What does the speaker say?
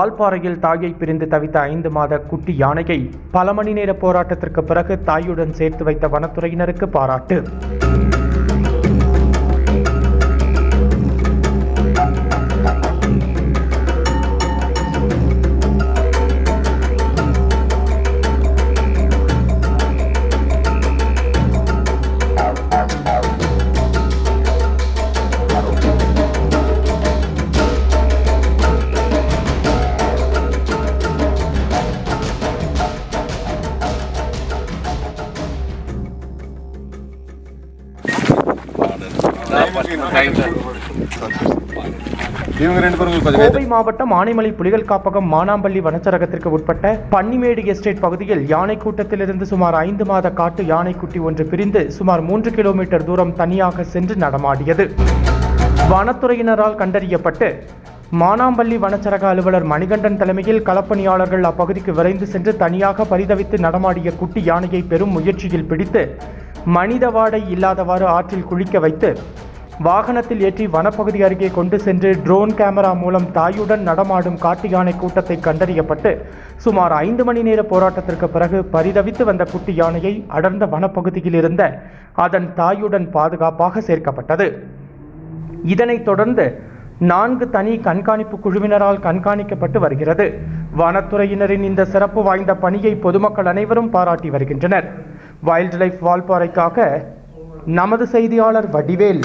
வால்பாறையில் தாயை பிரிந்து தவித்த 5 மாத குட்டி யானையை பல மணி நேர போராட்டத்திற்கு பிறகு தாயுடன் சேர்த்து வைத்த வனத்துறையினருக்கு பாராட்டு. கோவை மாவட்டம் ஆனைமலை புலிகள் காப்பகம் மானாம்பள்ளி வனச்சரகத்திற்கு உட்பட்ட பன்னிமேடு எஸ்டேட் பகுதியில் யானை கூட்டத்திலிருந்து சுமார் 5 மாத காட்டு யானைக்குட்டி ஒன்று பிரிந்து சுமார் 3 கிலோமீட்டர் தூரம் தனியாக சென்று நடமாடியது. வனத்துறையினரால் கண்டறியப்பட்டு மானாம்பள்ளி வனச்சரக அலுவலர் மணிகண்டன் தலைமையில் களப்பணியாளர்கள் அப்பகுதிக்கு விரைந்து சென்று தனியாக பரிதவித்து நடமாடிய குட்டி யானையை பெரும் முயற்சியில் பிடித்து மனித வாடை இல்லாதவாறு ஆற்றில் குளிக்க வைத்து வாகனத்தில் ஏற்றி வனப்பகுதி அருகே கொண்டு சென்று ட்ரோன் கேமரா மூலம் தாயுடன் நடமாடும் காட்டு யானை கூட்டத்தை கண்டறியப்பட்டு சுமார் 5 மணி நேர போராட்டத்திற்கு பிறகு பரிதவித்து வந்த குட்டி யானையை அடர்ந்த வனப்பகுதியில் இருந்த அதன் தாயுடன் பாதுகாப்பாக சேர்க்கப்பட்டது. இதனைத் தொடர்ந்து 4 தனி கண்காணிப்பு குழுவினரால் கண்காணிக்கப்பட்டு வருகிறது. வனத்துறையினரின் இந்த சிறப்பு வாய்ந்த பணியை பொதுமக்கள் அனைவரும் பாராட்டி வருகின்றனர். வைல்ட் லைஃப் வால்பாறைக்காக நமது செய்தியாளர் வடிவேல்.